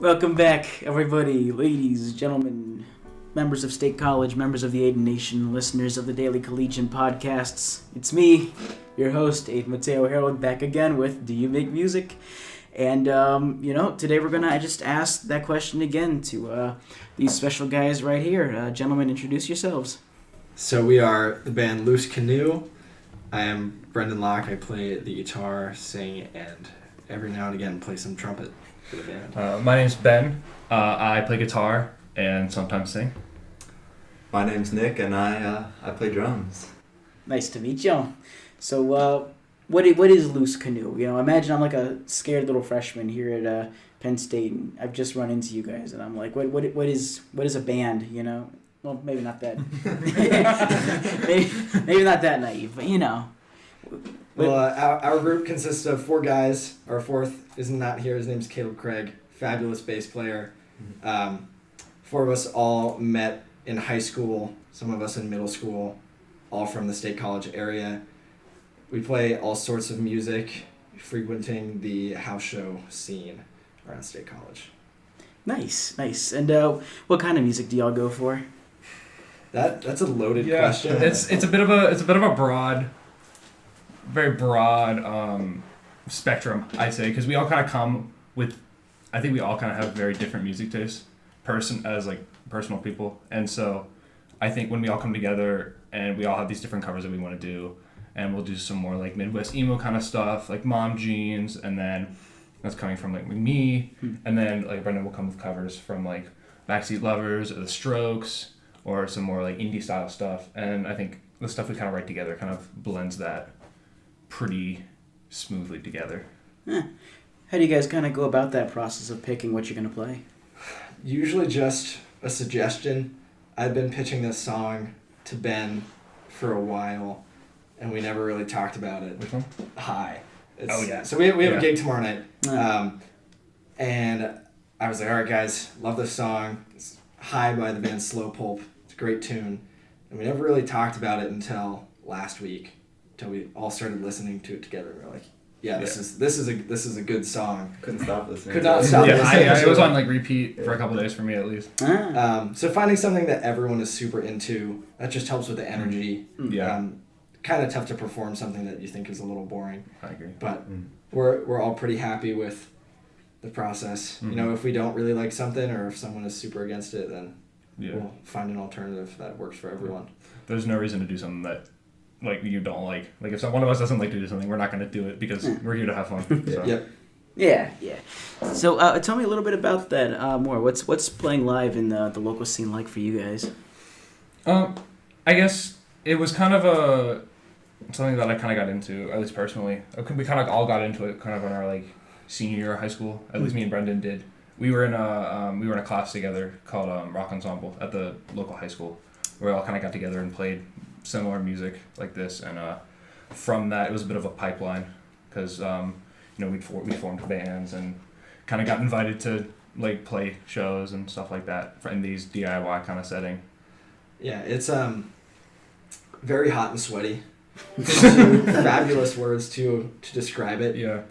Welcome back, everybody, ladies, gentlemen, members of State College, members of the Ayden Nation, listeners of the Daily Collegian podcasts. It's me, your host, Ayden Herold, back again with Do You Make Music? And, today we're going to just ask that question again to these special guys right here. Gentlemen, introduce yourselves. So we are the band Loose Canoe. I am Brendan Locke. I play the guitar, sing, and every now and again play some trumpet for the band. My name's Ben. I play guitar and sometimes sing. My name's Nick, and I play drums. Nice to meet you. So, what is Loose Canoe? You know, imagine I'm like a scared little freshman here at Penn State, and I've just run into you guys, and I'm like, what is a band? You know, well, maybe not that, maybe not that naive, but you know. Well, our group consists of four guys. Our fourth is not here. His name's Caleb Craig, fabulous bass player. Four of us all met in high school, some of us in middle school, all from the State College area. We play all sorts of music, frequenting the house show scene around State College. Nice. And what kind of music do y'all go for? That's a loaded question. It's a bit of a broad, very broad spectrum, I'd say, because we all kind of come with, I think we all kind of have very different music tastes, personal people, and so I think when we all come together and we all have these different covers that we want to do, and we'll do some more like Midwest emo kind of stuff, like Mom Jeans, and then that's coming from like me, and then like Brendan will come with covers from like Backseat Lovers or The Strokes or some more like indie style stuff, and I think the stuff we kind of write together kind of blends that pretty smoothly together. How do you guys kind of go about that process of picking what you're going to play? Usually just a suggestion. I've been pitching this song to Ben for a while, and we never really talked about it. Which one? Hi. Oh, yeah. So we have a gig tomorrow night, and I was like, all right, guys, love this song. It's Hi by the band Slow Pulp. It's a great tune. And we never really talked about it until last week, until we all started listening to it together. We were like, this is a good song. Couldn't stop listening. Could not stop listening. It was on like repeat for a couple of days for me at least. So finding something that everyone is super into, that just helps with the energy. Kind of tough to perform something that you think is a little boring. I agree. But we're all pretty happy with the process. You know, if we don't really like something or if someone is super against it, then we'll find an alternative that works for everyone. There's no reason to do something that like you don't like. Like if one of us doesn't like to do something, we're not going to do it because we're here to have fun. So. Yep. Yeah. So tell me a little bit about that more. What's playing live in the local scene like for you guys? I guess it was kind of something that I kind of got into, at least personally. We kind of all got into it kind of in our like senior year of high school. At least me and Brendan did. We were in a class together called Rock Ensemble at the local high school, where we all kind of got together and played similar music like this, and from that it was a bit of a pipeline because we formed bands and kind of got invited to like play shows and stuff like that in these DIY kind of setting. Yeah, it's very hot and sweaty. Two fabulous words to describe it. Yeah.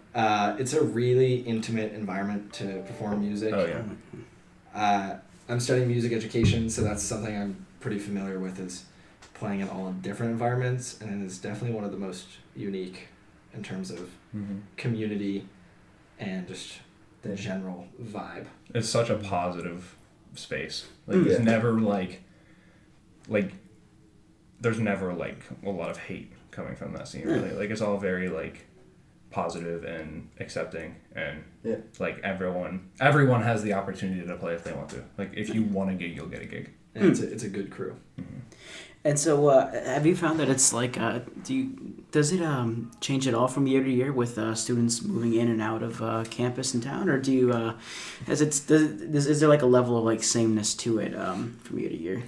It's a really intimate environment to perform music. Oh yeah. I'm studying music education, so that's something I'm pretty familiar with, is playing in all different environments, and it is definitely one of the most unique in terms of community and just the general vibe. It's such a positive space. Like it's never like there's never like a lot of hate coming from that scene, really. Like it's all very like positive and accepting, and like everyone has the opportunity to play if they want to. Like if you want a gig, you'll get a gig. And it's a good crew. And so have you found that it's like does it change at all from year to year with students moving in and out of campus and town, or do you is there like a level of like sameness to it from year to year?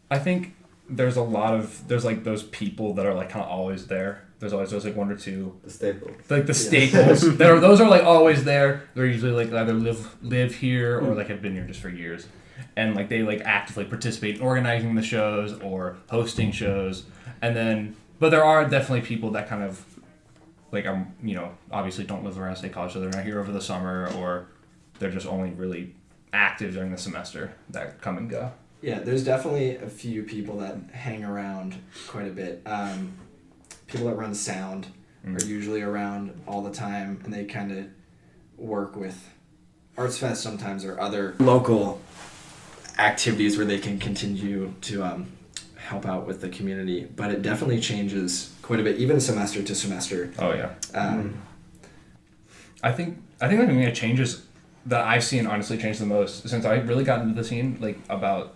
I think there's like those people that are like kind of always there. There's always those like one or two. The staples. Like the staples. Those are like always there. They're usually like either live here or like have been here just for years. And like they like actively participate in organizing the shows or hosting shows. But there are definitely people that kind of like obviously don't live around State College, so they're not here over the summer, or they're just only really active during the semester that come and go. Yeah, there's definitely a few people that hang around quite a bit. People that run sound are usually around all the time, and they kind of work with Arts Fest sometimes or other local activities where they can continue to help out with the community. But it definitely changes quite a bit, even semester to semester. Oh yeah. I think the thing that changes that I've seen honestly change the most since I really got into the scene like about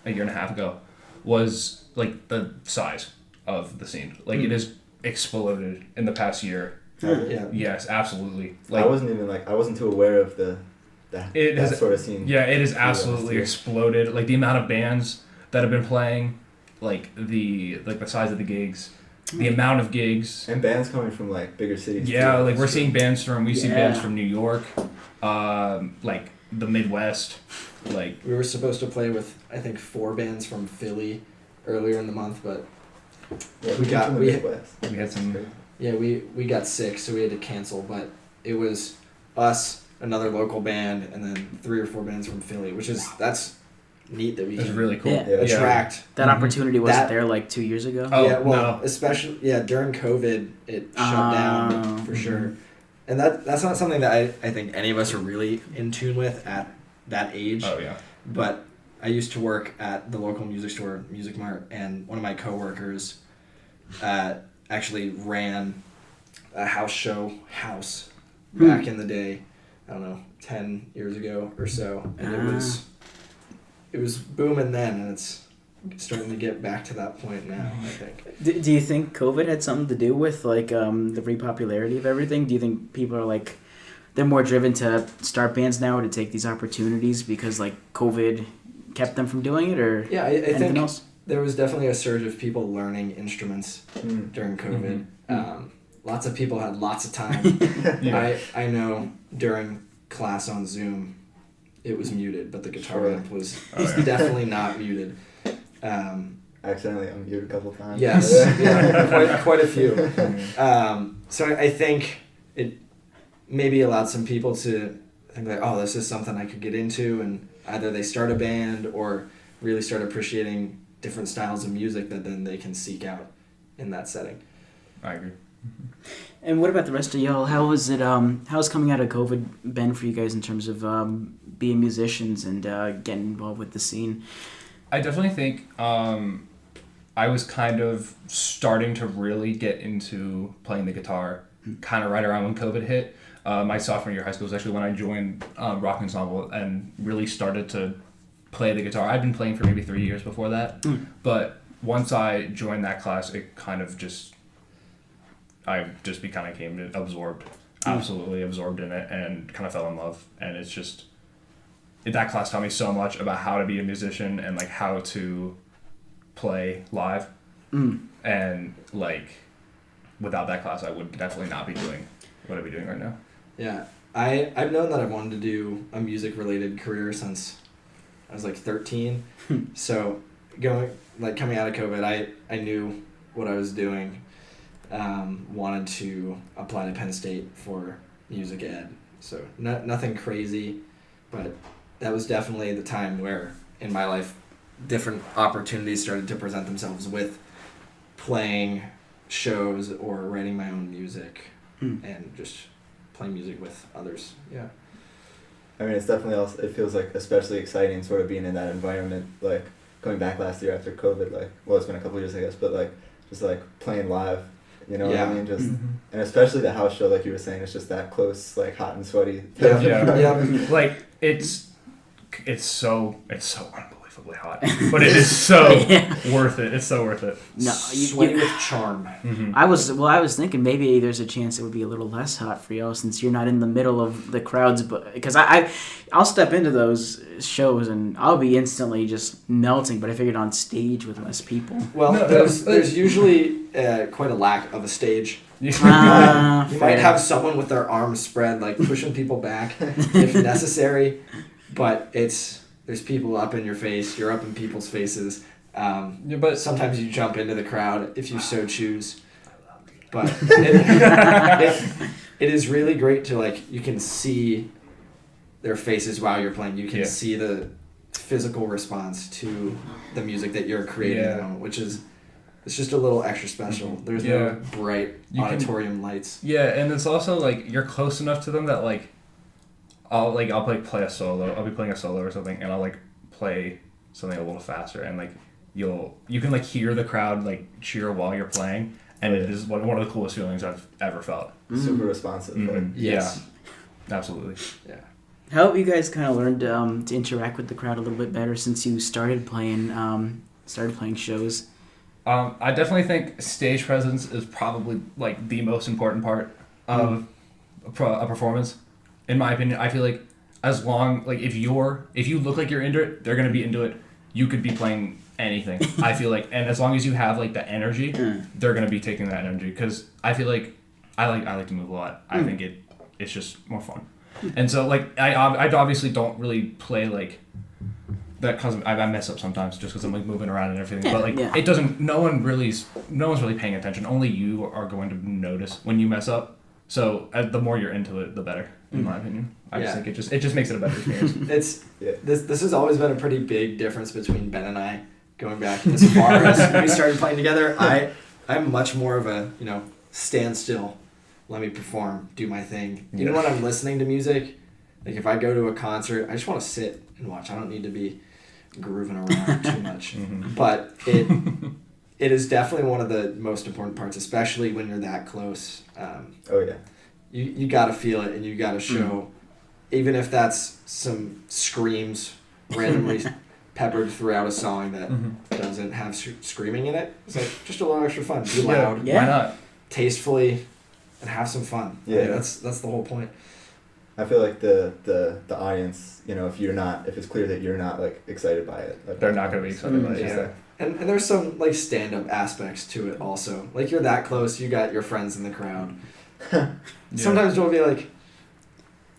a year and a half ago was like the size of the scene. Like it has exploded in the past year. Yeah. Yes, absolutely. Like I wasn't too aware of that sort of scene. Yeah, it has absolutely exploded. Like the amount of bands that have been playing, like the size of the gigs, the amount of gigs, and bands coming from like bigger cities. Yeah, too. like we've seen bands from New York, like the Midwest. Like we were supposed to play with I think 4 bands from Philly earlier in the month, but we had some. Yeah, we got sick, so we had to cancel. But it was us, another local band, and then 3 or 4 bands from Philly, that's neat that we can really cool. attract. That opportunity wasn't there like 2 years ago. Oh, yeah, well, no. especially during COVID, it shut down for sure, and that's not something that I think any of us are really in tune with at that age. Oh yeah. But I used to work at the local music store, Music Mart, and one of my coworkers actually ran a house back in the day. I don't know, 10 years ago or so, and it was booming then, and it's starting to get back to that point now, I think. Do you think COVID had something to do with like the repopularity of everything? Do you think people are like they're more driven to start bands now or to take these opportunities because like COVID kept them from doing it, or I anything think else? There was definitely a surge of people learning instruments during COVID. Lots of people had lots of time. I know during class on Zoom, it was muted, but the guitar amp was definitely not muted. Accidentally unmuted a couple times. Yes, quite a few. So I think it maybe allowed some people to think like, oh, this is something I could get into, and either they start a band or really start appreciating different styles of music that then they can seek out in that setting. I agree. And what about the rest of y'all? How was it? How's coming out of COVID been for you guys in terms of being musicians and getting involved with the scene? I definitely think I was kind of starting to really get into playing the guitar kind of right around when COVID hit. My sophomore year of high school was actually when I joined rock ensemble and really started to play the guitar. I'd been playing for maybe 3 years before that, but once I joined that class, it kind of just came absorbed, absolutely absorbed in it, and kind of fell in love. And it's just that class taught me so much about how to be a musician and like how to play live. And like without that class, I would definitely not be doing what I'd be doing right now. Yeah, I've known that I wanted to do a music related career since I was like 13. So coming out of COVID, I knew what I was doing. Wanted to apply to Penn State for music ed. So nothing crazy, but that was definitely the time where in my life different opportunities started to present themselves with playing shows or writing my own music and just playing music with others. Yeah. I mean, it's definitely also, it feels like especially exciting sort of being in that environment, like going back last year after COVID, like, well, it's been a couple years, I guess, but like just like playing live, you know what I mean? Just, and especially the house show, like you were saying, it's just that close, like hot and sweaty. Yeah. Like it's so unbelievably hot, but it is so worth it. It's so worth it. No, sweaty with charm. I was thinking maybe there's a chance it would be a little less hot for y'all since you're not in the middle of the crowds. But because I'll step into those shows and I'll be instantly just melting. But I figured on stage with less people. Well, there's usually quite a lack of a stage. You might have someone with their arms spread, like pushing people back if necessary, but there's people up in your face. You're up in people's faces. But sometimes you jump into the crowd if you so choose. But it is really great to like you can see their faces while you're playing. You can Yeah. see the physical response to the music that you're creating at the moment, which is it's just a little extra special. There's no bright auditorium lights. Yeah, and it's also like you're close enough to them that like I'll play a solo. I'll be playing a solo or something, and I'll like play something a little faster, and like you can like hear the crowd like cheer while you're playing, and it is one of the coolest feelings I've ever felt. Super responsive. Mm-hmm. Yes. Yeah, absolutely. Yeah. How have you guys kind of learned to interact with the crowd a little bit better since you started playing shows? I definitely think stage presence is probably like the most important part of a performance. In my opinion, I feel like as long like if you look like you're into it, they're gonna be into it. You could be playing anything. I feel like, and as long as you have like the energy, they're gonna be taking that energy. Because I feel like I like to move a lot. I think it's just more fun. And so like I obviously don't really play like that because I mess up sometimes just because I'm like moving around and everything. But like it doesn't. No one's really paying attention. Only you are going to notice when you mess up. So the more you're into it, the better, in my opinion. I just think it just makes it a better experience. This has always been a pretty big difference between Ben and I going back as far as we started playing together. I'm much more of a stand still, let me perform, do my thing. Even when I'm listening to music, like if I go to a concert, I just want to sit and watch. I don't need to be grooving around too much. But it is definitely one of the most important parts, especially when you're that close. You got to feel it and you got to show, even if that's some screams randomly peppered throughout a song that doesn't have screaming in it. It's like just a little extra fun. Be loud. Why not? Tastefully, and have some fun. Yeah, that's the whole point. I feel like the audience, if it's clear that you're not like excited by it, like, they're not gonna be excited by it. Yeah. And there's some like stand-up aspects to it also. Like you're that close, you got your friends in the crowd. Sometimes you'll be like,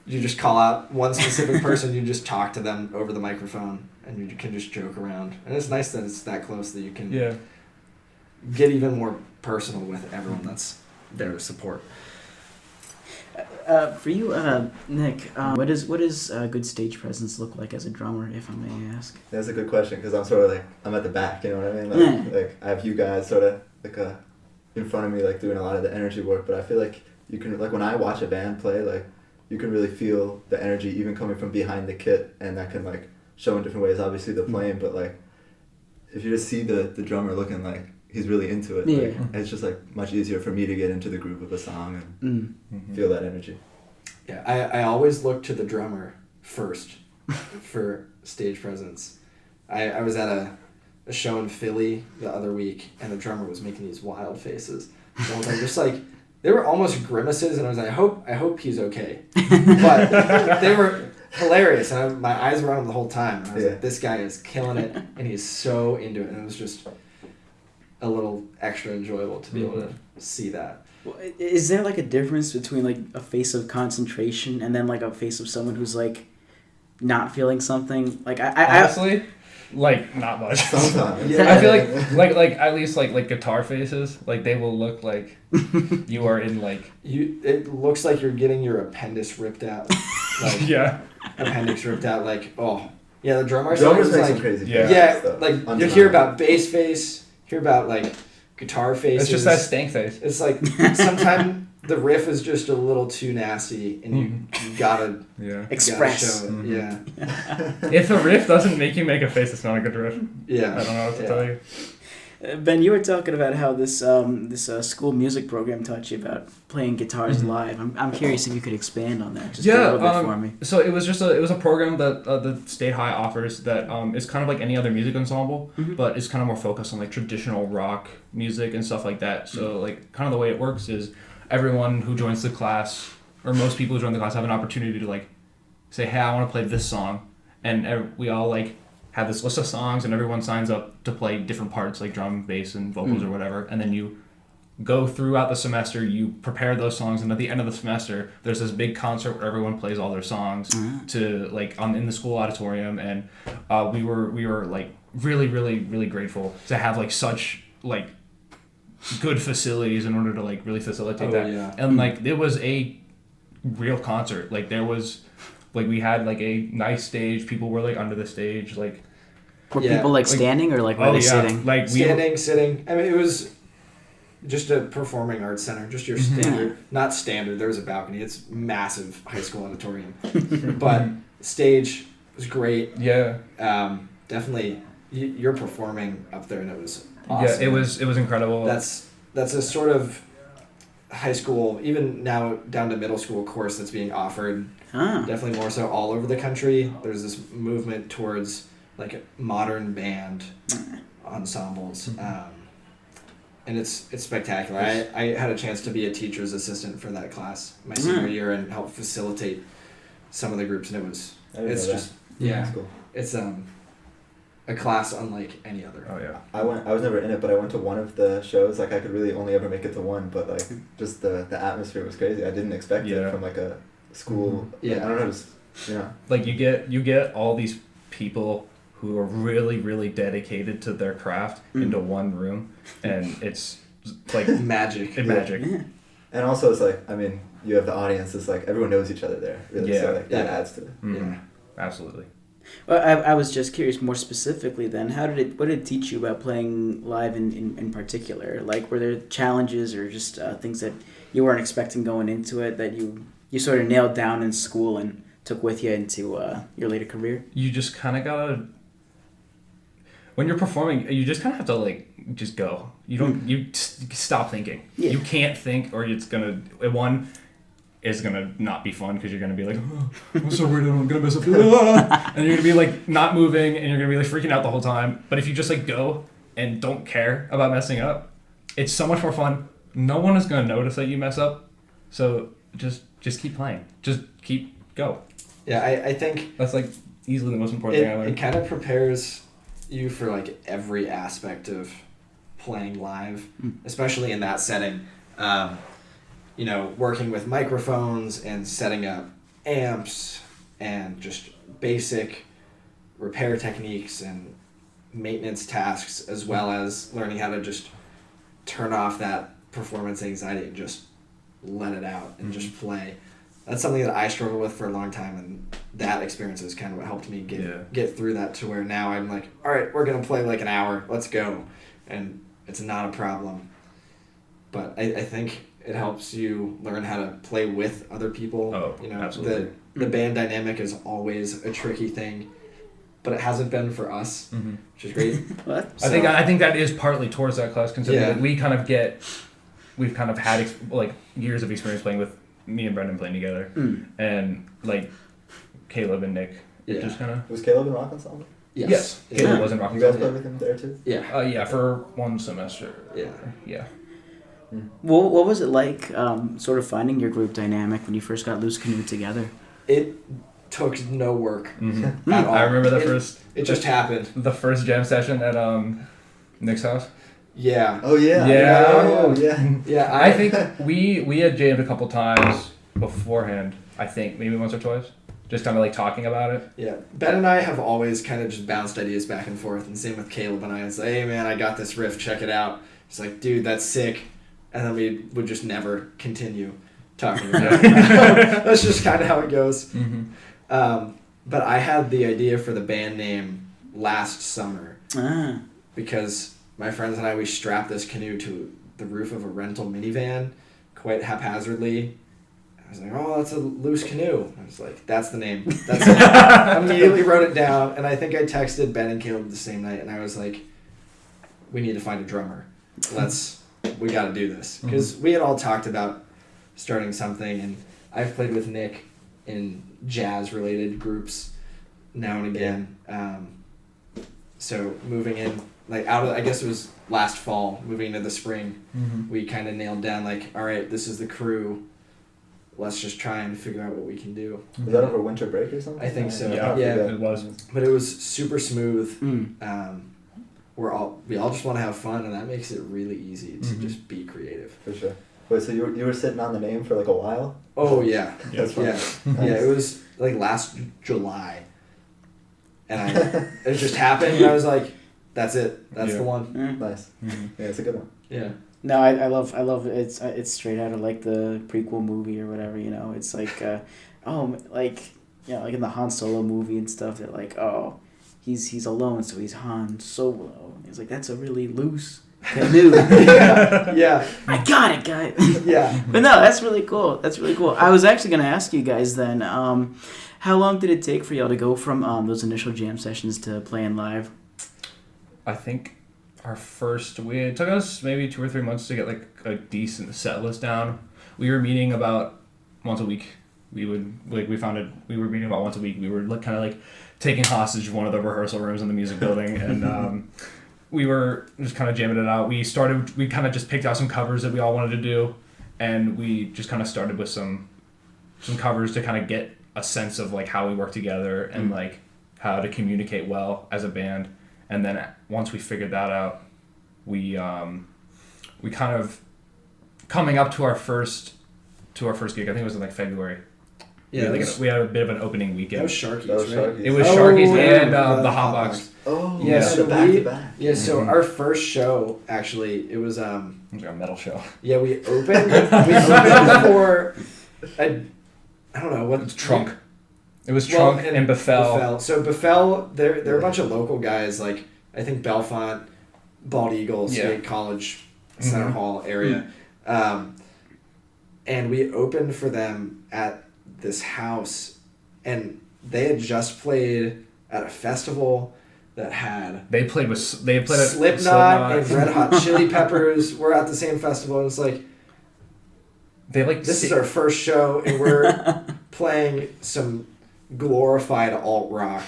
you just call out one specific person, you just talk to them over the microphone, and you can just joke around. And it's nice that it's that close that you can get even more personal with everyone that's there to support. For you, Nick, what does good stage presence look like as a drummer, if I may ask? That's a good question because I'm sort of like I'm at the back, you know what I mean? Like I have you guys sort of like in front of me, like doing a lot of the energy work. But I feel like you can like when I watch a band play, like you can really feel the energy even coming from behind the kit, and that can like show in different ways. Obviously the playing, but like if you just see the drummer looking like he's really into it, like, it's just like much easier for me to get into the groove of a song and feel that energy. Yeah, I always look to the drummer first for stage presence. I was at a show in Philly the other week, and the drummer was making these wild faces. So I was like, just like, they were almost grimaces, and I was like, I hope he's okay. But they were hilarious, and my eyes were on him the whole time. And I was like, this guy is killing it, and he's so into it, and it was just a little extra enjoyable to be able to see that. Well, is there like a difference between like a face of concentration and then like a face of someone who's like not feeling something? Like honestly, like not much. Sometimes. I feel like at least like guitar faces, like they will look like you are in like it looks like you're getting your appendix ripped out. Like appendix ripped out. Like the drummer drummers make like some crazy like you hear about bass face, hear about like guitar faces. It's just that stank face. It's like sometimes the riff is just a little too nasty, and you gotta express. Gotta show it. If the riff doesn't make you make a face, it's not a good riff. Yeah, I don't know what to tell you. Ben, you were talking about how this school music program taught you about playing guitars live. I'm curious if you could expand on that just a little bit for me. So it was a program that the State High offers that is kind of like any other music ensemble, but it's kind of more focused on like traditional rock music and stuff like that. So like kind of the way it works is everyone who joins the class, or most people who join the class, have an opportunity to like say, hey, I want to play this song, and we all like have this list of songs, and everyone signs up to play different parts like drum, bass, and vocals or whatever, and then you go throughout the semester, you prepare those songs, and at the end of the semester there's this big concert where everyone plays all their songs to like in the school auditorium, and we were like really really really grateful to have like such like good facilities in order to like really facilitate that. And like it was a real concert. Like there was Like we had like a nice stage. People were like under the stage. Like were people like standing or like were they sitting? Like sitting. I mean, it was just a performing arts center, just your standard, not standard. There was a balcony. It's massive high school auditorium, but stage was great. Yeah. Definitely, you're performing up there, and it was awesome. Yeah, it was incredible. That's a sort of high school, even now down to middle school course that's being offered. Definitely more so all over the country. There's this movement towards like modern band ensembles. And it's spectacular. I had a chance to be a teacher's assistant for that class my senior year and help facilitate some of the groups, and it's cool. It's a class unlike any other. Oh yeah. I was never in it, but I went to one of the shows. Like I could really only ever make it to one, but like just the atmosphere was crazy. I didn't expect it from like a school. Yeah. Like, I don't know, just Like you get all these people who are really, really dedicated to their craft into one room, and it's like magic. Magic. Yeah. And also it's like, I mean, you have the audience, it's like everyone knows each other there. Really. Yeah. So like that adds to it. Mm-hmm. Yeah. Absolutely. Well, I was just curious more specifically then, what did it teach you about playing live in particular? Like, were there challenges or just things that you weren't expecting going into it that you sort of nailed down in school and took with you into your later career? You just kind of gotta, when you're performing, you just kind of have to like just go. You don't stop thinking. Yeah. You can't think, or it's gonna is gonna not be fun because you're gonna be like, oh, I'm so worried I'm gonna mess up, and you're gonna be like not moving, and you're gonna be like freaking out the whole time. But if you just like go and don't care about messing up, it's so much more fun. No one is gonna notice that you mess up, so just keep playing. Just go. Yeah, I think That's like easily the most important thing I learned. It kind of prepares you for like every aspect of playing live, especially in that setting. Working with microphones and setting up amps and just basic repair techniques and maintenance tasks, as well as learning how to just turn off that performance anxiety and just let it out and just play. That's something that I struggled with for a long time, and that experience is kind of what helped me get through that to where now I'm like, all right, we're going to play like an hour. Let's go. And it's not a problem. But I think it helps you learn how to play with other people. Oh, absolutely. The band dynamic is always a tricky thing, but it hasn't been for us, which is great. What? So, I think that is partly towards that class, considering that we've kind of had like years of experience playing with me and Brendan playing together, and like Caleb and Nick. Yeah. Just kind of. Was Caleb in Rock Ensemble? Yes. Caleb was in Rock You guys Ensemble. played with him there too? Yeah. Yeah, for one semester. Yeah. Well, what was it like sort of finding your group dynamic when you first got Loose Canoe together? It took no work Mm-hmm. at all. I remember It just happened. the first jam session at Nick's house. Yeah. Oh yeah. Yeah. Oh yeah. Yeah. I think we had jammed a couple times beforehand. I think maybe once or twice, just kind of like talking about it. Yeah. Ben and I have always kind of just bounced ideas back and forth, and same with Caleb and I. It's like, hey man, I got this riff, check it out. It's like, dude, that's sick. And then we would just never continue talking about it. That's just kind of how it goes. Mm-hmm. But I had the idea for the band name last summer because my friends and I, we strapped this canoe to the roof of a rental minivan quite haphazardly. I was like, oh, that's a Loose Canoe. I was like, that's the name. That's it. I immediately wrote it down, and I think I texted Ben and Caleb the same night, and I was like, we need to find a drummer. We got to do this. Because we had all talked about starting something, and I've played with Nick in jazz-related groups now and again. So moving in, like I guess it was last fall, moving into the spring, we kind of nailed down like, all right, this is the crew. Let's just try and figure out what we can do. Was that over winter break or something? I think so. Yeah, it was. But it was super smooth. We all just want to have fun, and that makes it really easy to just be creative. For sure. Wait, so you were sitting on the name for like a while? Oh yeah. That's fun. Yeah. Nice. Yeah, it was like last July. And it just happened, and I was like, that's it. That's the one. Nice. Yeah, it's a good one. Yeah. No, I love it's straight out of like the prequel movie or whatever, you know. It's like like in the Han Solo movie and stuff, they're like, oh, he's alone, so he's Han Solo. And he's like, that's a really loose canoe. Yeah. I got it, guys. Yeah. But no, that's really cool. That's really cool. I was actually going to ask you guys then, how long did it take for y'all to go from those initial jam sessions to playing live? I think it took us maybe 2 or 3 months to get like a decent set list down. We were meeting about once a week. We were meeting about once a week. We were kind of like taking hostage of one of the rehearsal rooms in the music building, and we were just kind of jamming it out. We kind of just picked out some covers that we all wanted to do, and we just kind of started with some covers to kind of get a sense of like how we work together and like how to communicate well as a band. And then once we figured that out, we kind of coming up to our first gig. I think it was in like February. Yeah, we had a bit of an opening weekend. That was Sharky's, right? It was Sharky's and the Hotbox. Oh, yeah. So back to back. Yeah, so our first show actually, it was It was a metal show. Yeah, we opened for I don't know what Trunk. It was Trunk and Bethel. So Bethel, they're a bunch of local guys, like I think Bellefonte, Bald Eagle, State College, Center Hall area, and we opened for them at this house, and they had just played at a festival that had They played at Slipknot and Red Hot Chili Peppers were at the same festival, and it's like this is our first show, and we're playing some glorified alt rock,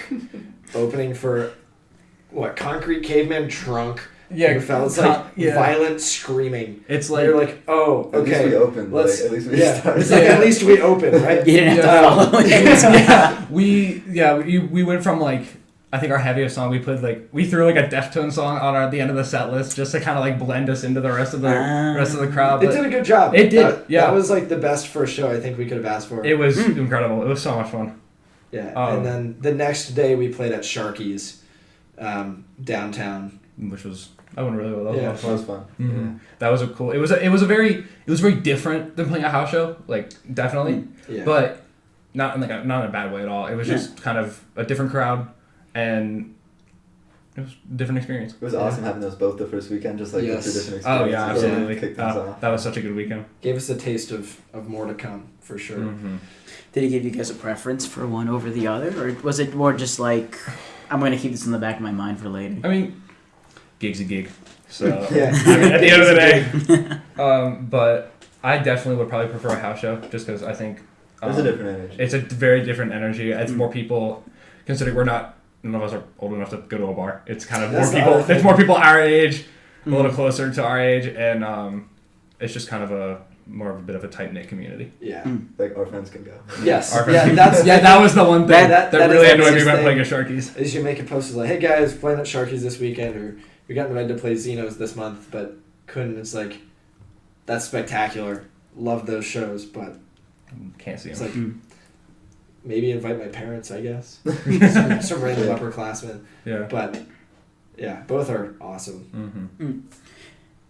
opening for Concrete Caveman, Trunk. Yeah, it's like violent screaming. It's like you're like, oh, okay. At least we opened. At least we started. It's like at least we opened, right? You didn't have to follow. We went from like I think our heaviest song we threw like a Deftones song on the end of the set list just to kind of like blend us into the rest of the crowd. It did a good job. It did. That was like the best first show I think we could have asked for. It was incredible. It was so much fun. Yeah, and then the next day we played at Sharky's downtown, which was I went really well. That was fun. Mm-hmm. Yeah. That was cool. It was very different than playing a house show, like definitely, but not in a bad way at all. It was just kind of a different crowd, and it was a different experience. It was awesome having those both the first weekend, just like the two different experiences. Oh yeah, absolutely. Kicked things off. That was such a good weekend. Gave us a taste of more to come for sure. Mm-hmm. Did he give you guys a preference for one over the other, or was it more just like, I'm going to keep this in the back of my mind for later? I mean, gig's a gig. So yeah. I mean, at the end of the day, but I definitely would probably prefer a house show just because I think there's a different energy. It's a very different energy. It's more people, considering none of us are old enough to go to a bar. It's kind of more people. It's more people our age, a little closer to our age, and it's just kind of more of a bit of a tight knit community. Yeah, like our friends can go. Yes, that was the one thing that really annoyed me about playing at Sharky's. Is you make a post like, hey guys, playing at Sharky's this weekend, or we got invited to play Zeno's this month, but couldn't. It's like, that's spectacular. Love those shows, but can't see them. It's like, maybe invite my parents, I guess. some random upperclassmen. Yeah. But yeah, both are awesome. Mm-hmm.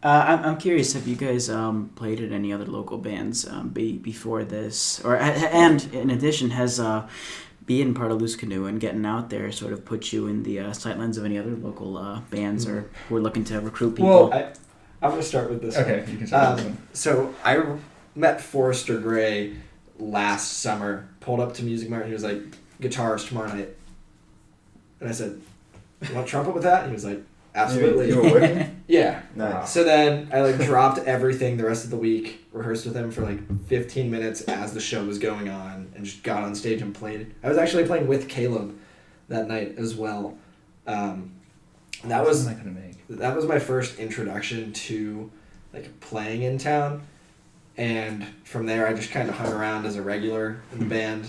I'm curious, have you guys played at any other local bands before this? And in addition, has being part of Loose Canoe and getting out there sort of put you in the sightlines of any other local bands or who are looking to recruit people? Well, I'm going to start with this one. Okay, you can start with this one. So I met Forrester Gray last summer, pulled up to Music Mart, and he was like, guitars tomorrow night. And I said, you want trumpet with that? And he was like, absolutely. You were working? Yeah. Nice. So then I dropped everything the rest of the week, rehearsed with him for 15 minutes as the show was going on, and just got on stage and played. I was actually playing with Caleb that night as well. That was my first introduction to playing in town, and from there I just kind of hung around as a regular in the band.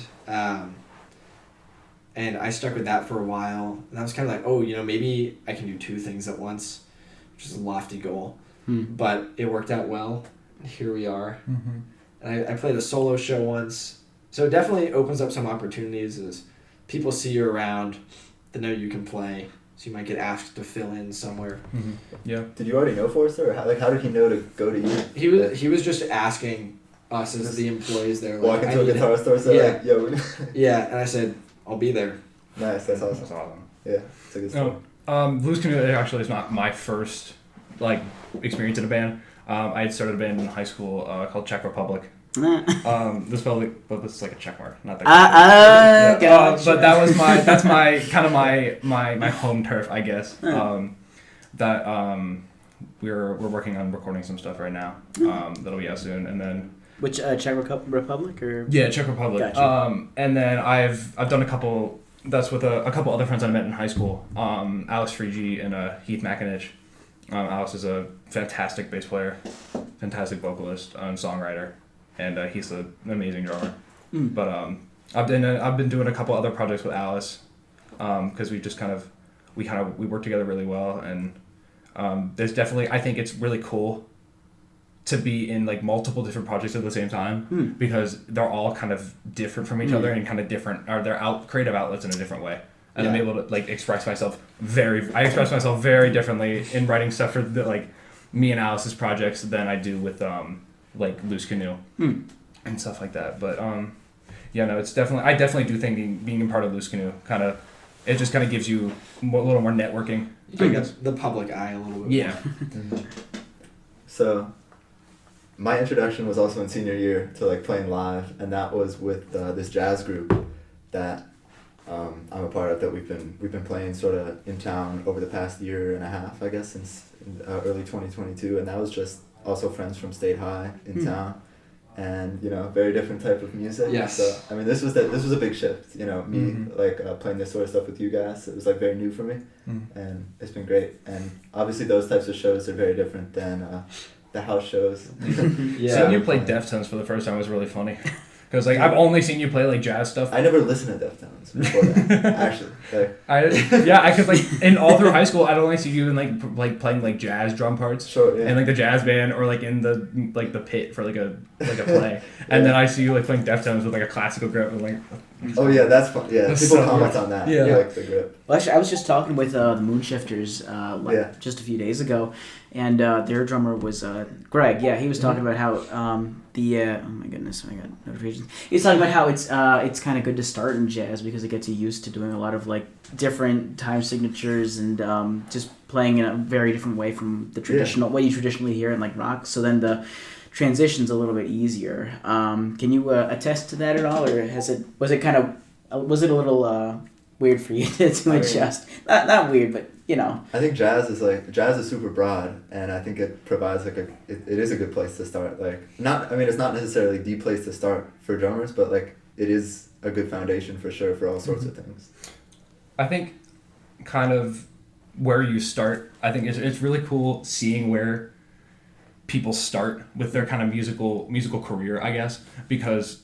And I stuck with that for a while. And I was kind of maybe I can do two things at once, which is a lofty goal. But it worked out well. And here we are. Mm-hmm. And I played a solo show once. So it definitely opens up some opportunities as people see you around, they know you can play. So you might get asked to fill in somewhere. Mm-hmm. Yeah. Did you already know Forrester? Or how did he know to go to you? He was just asking us as the employees there. Like, walk into a guitar store, say like, yo. Yeah, and I said, I'll be there. Nice, that's awesome. That's awesome. Yeah, it's a good story. Loose Canoe actually is not my first like experience in a band. I had started a band in high school called Czech Republic. This probably, but this is like a check mark, not that. Gotcha. But that's my kind of my home turf, I guess. We're working on recording some stuff right now. That'll be out soon, and then. Which Czech Republic or? Yeah, Czech Republic. Gotcha. And then I've done a couple. That's with a couple other friends that I met in high school. Alex Freege and Heath McInich. Alex is a fantastic bass player, fantastic vocalist and songwriter, and he's an amazing drummer. But I've been doing a couple other projects with Alice, because we work together really well, and there's definitely, I think it's really cool to be in like multiple different projects at the same time, because they're all kind of different from each other and kind of different, or they're creative outlets in a different way. And I'm able to like express myself very differently in writing stuff for like me and Alice's projects than I do with like Loose Canoe and stuff like that. But it's definitely, I definitely do think being a part of Loose Canoe it just kind of gives you a little more networking. I guess the public eye a little bit. Yeah. So, my introduction was also in senior year to like playing live, and that was with this jazz group that I'm a part of, that we've been playing sort of in town over the past year and a half, I guess, since early 2022, and that was just also friends from State High in town, and very different type of music. Yes. So I mean, this was a big shift. Me playing this sort of stuff with you guys. It was like very new for me, and it's been great. And obviously, those types of shows are very different than the house shows. Seeing you play Deftones for the first time was really funny. Because like I've only seen you play like jazz stuff. I never listened to Deftones before that. Actually, I could like in all through high school I'd only see you in like playing like jazz drum parts. Sure, yeah. And like the jazz band, or like in the pit for like a play. And then I see you like playing Deftones with like a classical grip and like. Oh yeah, that's fun. Yeah, that's people so comment cool. on that. Yeah. Like the grip. Well, actually, I was just talking with the Moonshifters just a few days ago, and their drummer was Greg. Yeah, he was talking about how oh my goodness, I got notifications. He's talking about how it's kind of good to start in jazz because it gets you used to doing a lot of like different time signatures and just playing in a very different way from the traditional what you traditionally hear in like rock. So then the transition's a little bit easier. Can you attest to that at all, or was it a little weird for you to adjust? Not weird, but I think jazz is super broad, and I think it provides it is a good place to start. It's not necessarily the place to start for drummers, but like it is a good foundation for sure for all sorts of things. I think kind of where you start, I think it's really cool seeing where people start with their kind of musical career, I guess, because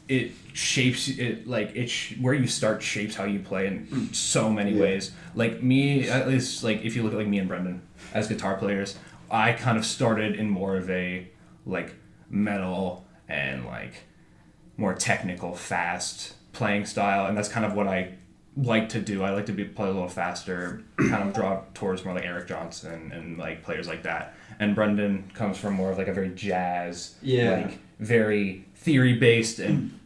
it shapes it, like where you start shapes how you play in so many ways. Like me, at least, like if you look at like me and Brendan as guitar players, I kind of started in more of a like metal and like more technical, fast playing style, and that's kind of what I like to do. I like to play a little faster, kind of draw towards more like Eric Johnson and like players like that. And Brendan comes from more of like a very jazz, like very theory based and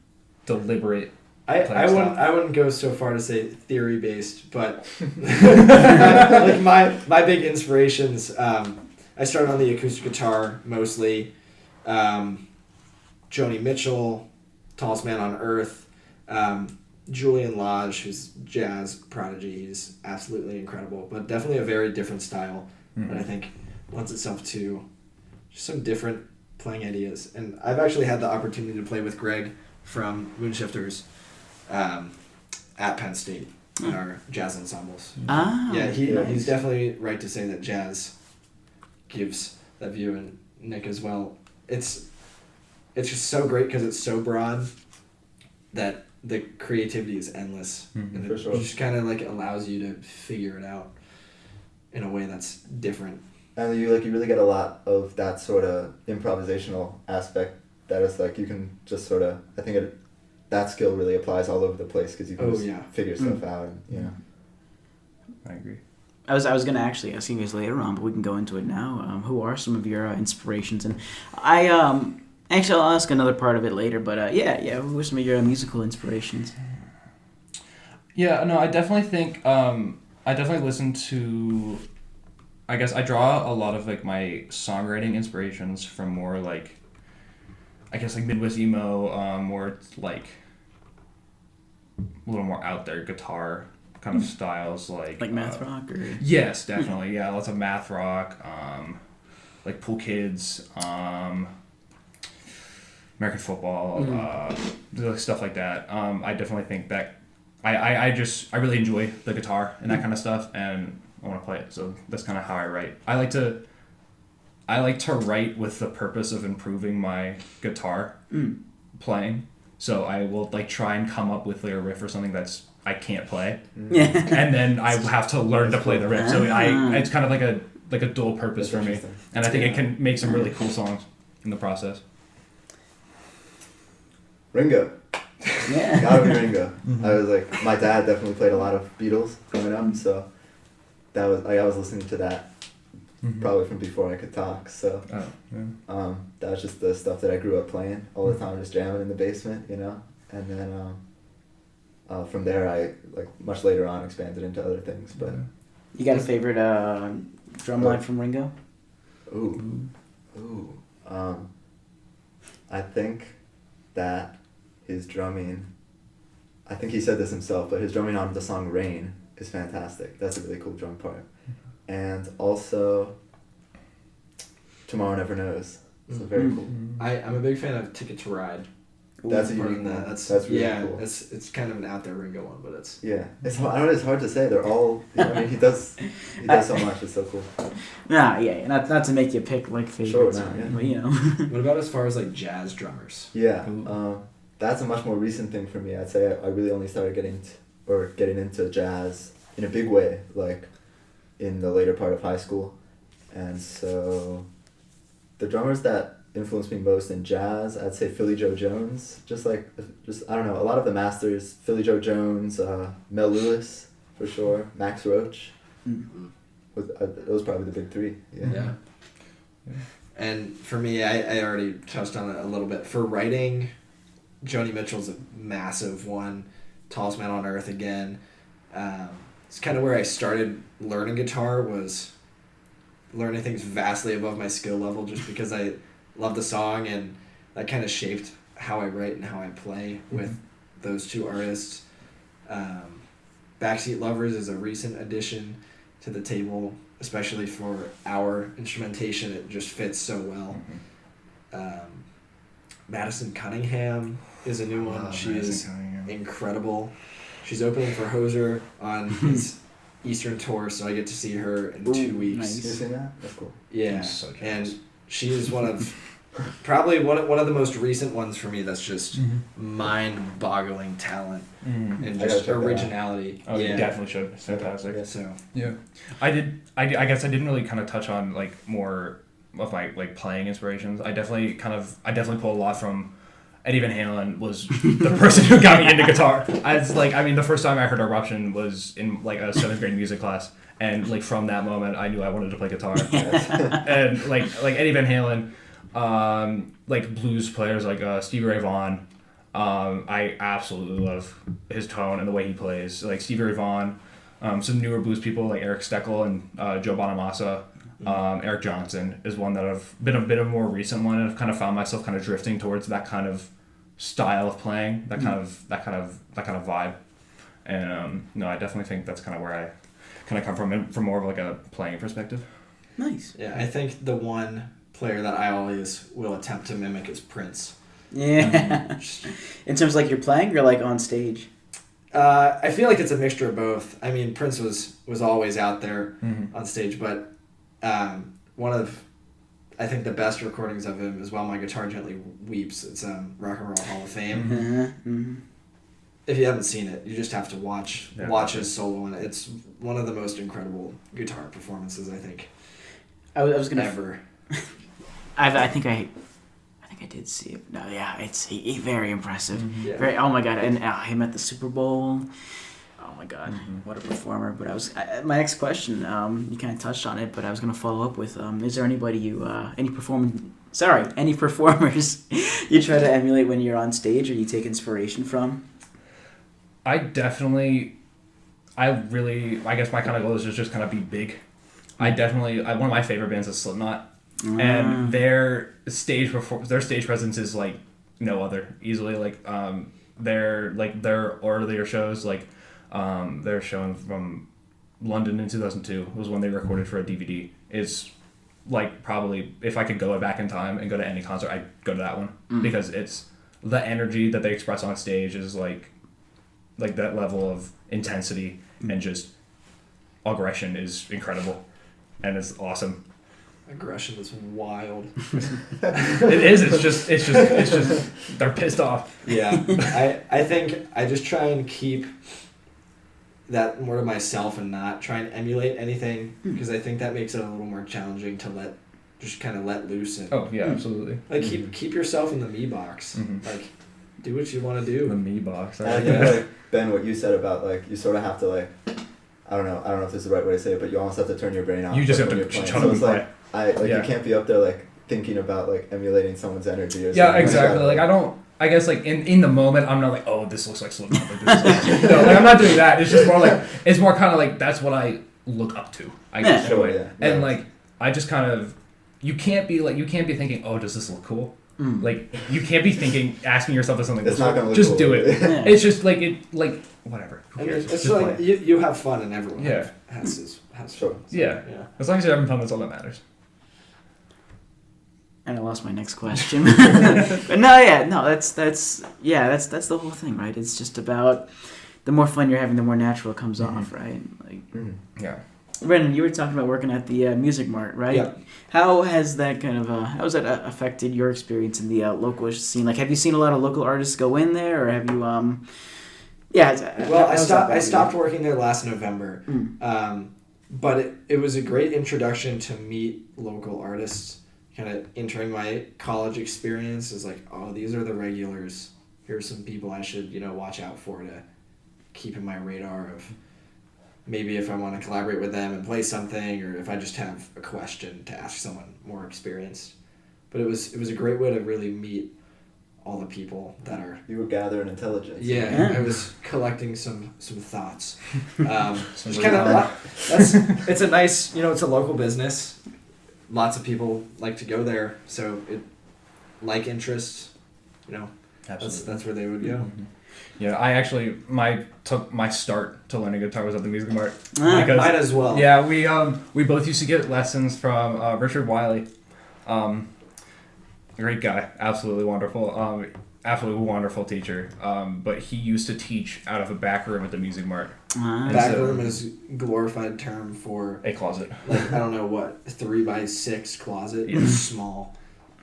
deliberate. I wouldn't go so far to say theory based, but like my big inspirations. I started on the acoustic guitar mostly. Joni Mitchell, Tallest Man on Earth. Julian Lage, who's jazz prodigy, he's absolutely incredible, but definitely a very different style that I think lends itself to just some different playing ideas. And I've actually had the opportunity to play with Greg from Moonshifters at Penn State in our jazz ensembles. He's definitely right to say that jazz gives that view, and Nick as well. It's just so great because it's so broad that the creativity is endless, and it just kind of like allows you to figure it out in a way that's different. And you really get a lot of that sort of improvisational aspect. That is like you can just sort of, I think that skill really applies all over the place because you can figure stuff out. And, I agree. I was gonna actually ask you guys later on, but we can go into it now. Who are some of your inspirations? And Actually, I'll ask another part of it later, but yeah, what were some of your musical inspirations? Yeah, no, I definitely think I definitely listen to. I guess I draw a lot of like my songwriting inspirations from more like, I guess like Midwest emo, more like a little more out there guitar kind of styles like Math rock or yes, definitely, yeah, lots of math rock, like Pool Kids, American football, stuff like that. I definitely think that I really enjoy the guitar and that kind of stuff, and I want to play it. So that's kind of how I write. I like to write with the purpose of improving my guitar playing. So I will like try and come up with like a riff or something that's I can't play, and then I have to learn to play the riff. So it's kind of like a dual purpose for me, and I think it can make some really cool songs in the process. Ringo. Yeah. Gotta be Ringo. I was like, my dad definitely played a lot of Beatles growing up, so that was I was listening to that probably from before I could talk. So that was just the stuff that I grew up playing all the time, just jamming in the basement, you know. And then from there, I like much later on expanded into other things. But you got a favorite drum line from Ringo? I think that his drumming, I think he said this himself, but his drumming on the song Rain is fantastic. That's a really cool drum part. And also, Tomorrow Never Knows. It's very cool. I'm a big fan of Ticket to Ride. That's a unique one. That's really cool. cool. It's kind of an out there Ringo one, but it's It's hard, I know it's hard to say. They're all. I mean, he does so much. It's so cool. Yeah. Not to make you pick like favorites, but you know. What about as far as like jazz drummers? Yeah, that's a much more recent thing for me. I'd say I really only started getting into jazz in a big way, like in the later part of high school, and so the drummers that influenced me most in jazz, I'd say Philly Joe Jones. Just I don't know, a lot of the masters, Philly Joe Jones, Mel Lewis for sure, Max Roach. Those probably the big three. Yeah. And for me, I already touched on it a little bit. For writing, Joni Mitchell's a massive one. Tallest Man on Earth again. It's kind of where I started learning guitar, was learning things vastly above my skill level just because I love the song, and that kind of shaped how I write and how I play with those two artists. Backseat Lovers is a recent addition to the table, especially for our instrumentation. It just fits so well. Madison Cunningham is a new one. She is incredible. She's opening for Hoser on his Eastern tour, so I get to see her in 2 weeks. Nice. You seen that? That's cool. Yeah, So and she is one of probably one of the most recent ones for me. That's just mind-boggling talent and just originality. Oh, you definitely should. It's fantastic. So I guess I didn't really kind of touch on like more of my like playing inspirations. I definitely pull a lot from Eddie Van Halen. Was the person who got me into guitar. The first time I heard Eruption was in like a 7th grade music class, and like from that moment I knew I wanted to play guitar. And like Eddie Van Halen, like blues players like Stevie Ray Vaughan. I absolutely love his tone and the way he plays. Like Stevie Ray Vaughan, some newer blues people like Eric Steckel and Joe Bonamassa. Eric Johnson is one that I've been a bit of a more recent one, and I've kind of found myself kind of drifting towards that kind of style of playing, that kind of vibe. And no, I definitely think that's kind of where I kind of come from more of like a playing perspective. Nice. Yeah, I think the one player that I always will attempt to mimic is Prince. Yeah. In terms of like you're playing or like on stage? I feel like it's a mixture of both. I mean, Prince was always out there on stage, but one of, I think, the best recordings of him is While My Guitar Gently Weeps. It's Rock and Roll Hall of Fame. If you haven't seen it, you just have to watch his solo, and it's one of the most incredible guitar performances, I think. I was gonna ever. I think I did see it. No, yeah, it's very impressive. Yeah. Very. Oh my god, and him at the Super Bowl. Oh my god, what a performer! But my next question, you kind of touched on it, but I was gonna follow up with: is there anybody any performance Any performers you try to emulate when you're on stage or you take inspiration from? I guess my kind of goal is just kind of be big. One of my favorite bands is Slipknot, and their stage presence is like no other. Easily, like their earlier shows, like their show from London in 2002 was when they recorded for a DVD. It's like probably if I could go back in time and go to any concert, I'd go to that one because it's the energy that they express on stage is like that level of intensity and just aggression is incredible. And it's awesome. Aggression is wild. It is. It's just. They're pissed off. Yeah, I think I just try and keep that more to myself and not try and emulate anything because I think that makes it a little more challenging to let loose and. Oh yeah, absolutely. Like keep yourself in the me box. Like, do what you want to do. The me box. I think like Ben, what you said about like you sort of have to like. I don't know if this is the right way to say it, but you almost have to turn your brain off. You just have to shut up and play. You can't be up there like thinking about like emulating someone's energy or something. Yeah, exactly. Like I guess like in the moment I'm not like, oh, this looks like Slipknot. I'm not doing that. It's just more like it's more kind of like that's what I look up to. I guess in a way. Yeah. And like I just kind of you can't be thinking, oh, does this look cool? Like you can't be asking yourself if something. It's not gonna look just cool. do it. Yeah. It's just like whatever. And it's like you have fun and everyone has fun. Sure. Yeah. As long as you're having fun, that's all that matters. And I lost my next question. But that's the whole thing, right? It's just about the more fun you're having, the more natural it comes off, right? Like, yeah. Brendan, you were talking about working at the Music Mart, right? Yeah. How has that affected your experience in the local scene? Like, have you seen a lot of local artists go in there, or have you? Well, I stopped working there last November, but it was a great introduction to meet local artists. Kind of entering my college experience is like, oh, these are the regulars. Here's some people I should watch out for to keep in my radar of maybe if I want to collaborate with them and play something, or if I just have a question to ask someone more experienced. But it was a great way to really meet all the people that are. You were gathering intelligence. Yeah. I was collecting some thoughts. It's kind of it's a nice it's a local business. Lots of people like to go there, so it interests. That's where they would go. Mm-hmm. Yeah, I actually took my start to learning guitar was at the Music Mart. Mine as well. Yeah, we both used to get lessons from Richard Wiley. Great guy, absolutely wonderful. Absolutely wonderful teacher. But he used to teach out of a back room at the Music Mart. Back room is glorified term for a closet. Like I don't know what 3x6 closet. Yeah. It's small.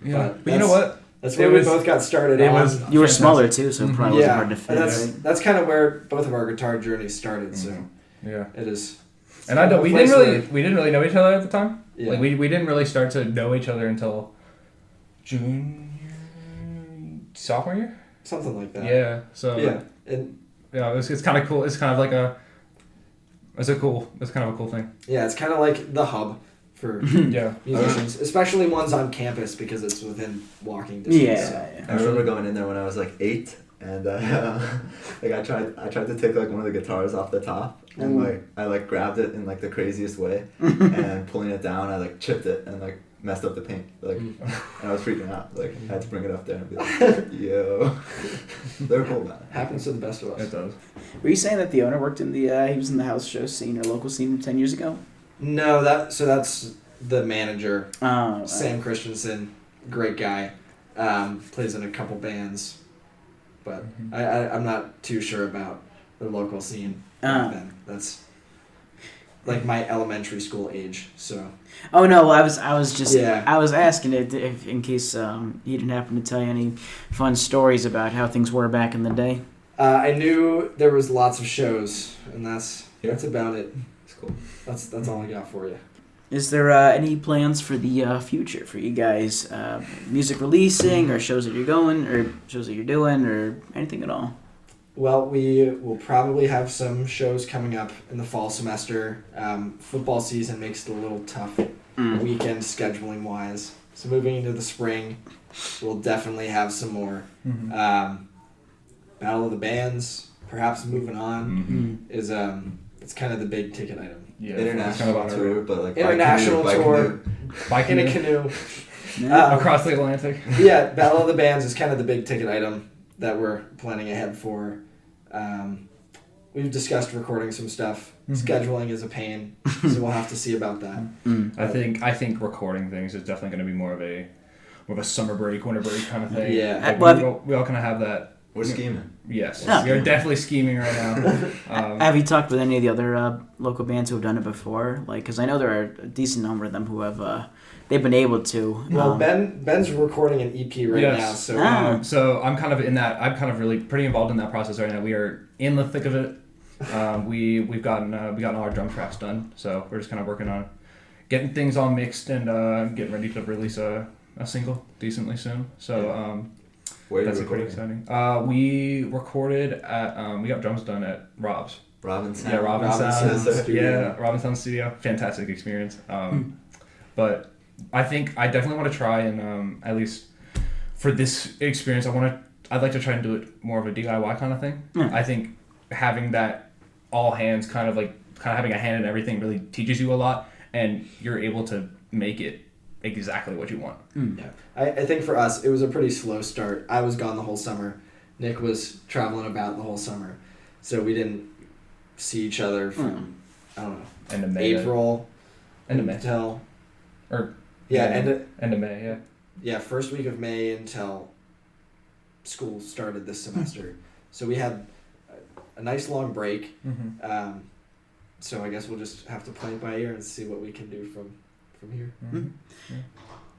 Yeah, but you know what? That's where we both got started. You were smaller too, so it probably wasn't hard to fit. That's kind of where both of our guitar journeys started. So it is. And I don't. We didn't really know each other at the time. Yeah. Like we didn't really start to know each other until sophomore year. Something like that. Yeah. So. Yeah. And. Yeah, it's kind of cool. It's kind of like it's kind of a cool thing. Yeah, it's kind of like the hub for musicians, especially ones on campus because it's within walking distance. Yeah. I remember going in there when I was like 8, and I tried to take like one of the guitars off the top, and I grabbed it in like the craziest way, and pulling it down, I like chipped it and like messed up the paint, and I was freaking out. Like I had to bring it up there and be like, "Yo, they're cool, man." Happens to the best of us. It does. Were you saying that the owner worked in he was in the house show scene or local scene 10 years ago? No, that's the manager, Sam Christensen, great guy, plays in a couple bands, but I'm not too sure about the local scene back then. That's like my elementary school age, so. Oh no! I was just Yeah. I was asking it if, in case he didn't happen to tell you any fun stories about how things were back in the day. I knew there was lots of shows, and that's about it. It's cool. That's all I got for you. Is there any plans for the future for you guys? Music releasing, or shows that you're going, or shows that you're doing, or anything at all? Well, we will probably have some shows coming up in the fall semester. Football season makes it a little tough weekend scheduling wise. So moving into the spring, we'll definitely have some more. Mm-hmm. Battle of the Bands, perhaps moving on, Mm-hmm. is it's kind of the big ticket item. Yeah, International kind of tour, but like International tour, by in a canoe. canoe. Across the Atlantic. Yeah, Battle of the Bands is kind of the big ticket item that we're planning ahead for. We've discussed recording some stuff. Scheduling is a pain, so we'll have to see about that. I think recording things is definitely going to be more of a summer break, winter break kind of thing. Yeah. Like, we all kind of have that. We're scheming. Yes, Yeah. we are definitely scheming right now. Have you talked with any of the other local bands who have done it before? Like, because I know there are a decent number of them who have they've been able to. Well, Ben's recording an EP right now, so so I'm kind of in that. I'm kind of really pretty involved in that process right now. We are in the thick of it. We've gotten all our drum tracks done, so we're just kind of working on getting things all mixed and getting ready to release a single decently soon. So that's pretty exciting. We recorded at we got drums done at Rob's. Robinson. Yeah, Robinson Studio. Yeah, Robinson Studio. Fantastic experience. But I think I definitely want to try and at least for this experience, I'd like to try and do it more of a DIY kind of thing. I think having that all hands kind of having a hand in everything really teaches you a lot, and you're able to make it exactly what you want. Yeah, I think for us it was a pretty slow start. I was gone the whole summer. Nick was traveling about the whole summer, so we didn't see each other from I don't know, End of May. April End of May. until End of May. Yeah, first week of May until school started this semester. So we had a nice long break. Mm-hmm. So I guess we'll just have to play it by ear and see what we can do from here. Mm-hmm. Yeah.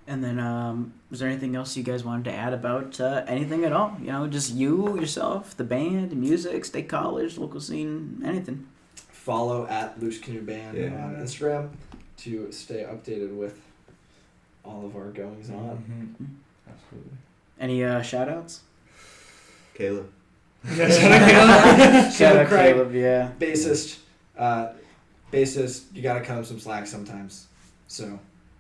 And then, was there anything else you guys wanted to add about anything at all? You know, just you, yourself, the band, music, State College, local scene, anything. Follow at Loose Canoe Band on Instagram to stay updated with all of our goings on. Mm-hmm. Absolutely. Any shout-outs? Caleb. Shout out Craig, Caleb, yeah. Bassist, you gotta cut him some slack sometimes. So.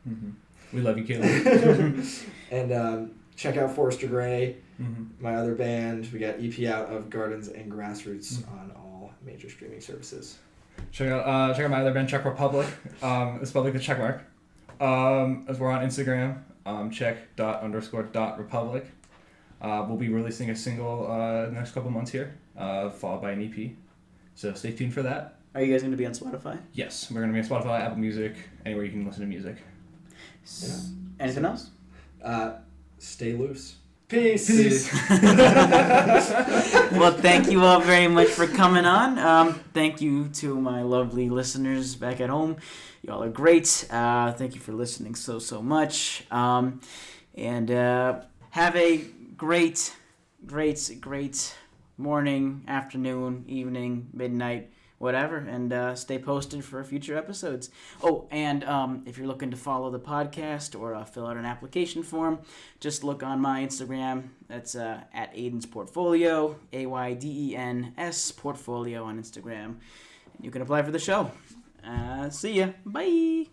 Mm-hmm. We love you, Caleb. And check out Forrester Gray, Mm-hmm. my other band. We got EP out of Gardens and Grassroots on all major streaming services. Check out my other band, Czech Republic. It's spelled like the check mark. As we're on Instagram, check._.republic. We'll be releasing a single the next couple months here, followed by an EP. So stay tuned for that. Are you guys going to be on Spotify? Yes, we're going to be on Spotify, Apple Music, anywhere you can listen to music. Yeah. Anything else? Stay loose. Peace. Well, thank you all very much for coming on. Thank you to my lovely listeners back at home. Y'all are great. Thank you for listening so much. And have a great morning, afternoon, evening, midnight, whatever, and stay posted for future episodes. Oh, and if you're looking to follow the podcast or fill out an application form, just look on my Instagram. That's at Ayden's Portfolio, AYDENS Portfolio on Instagram. And you can apply for the show. See ya. Bye.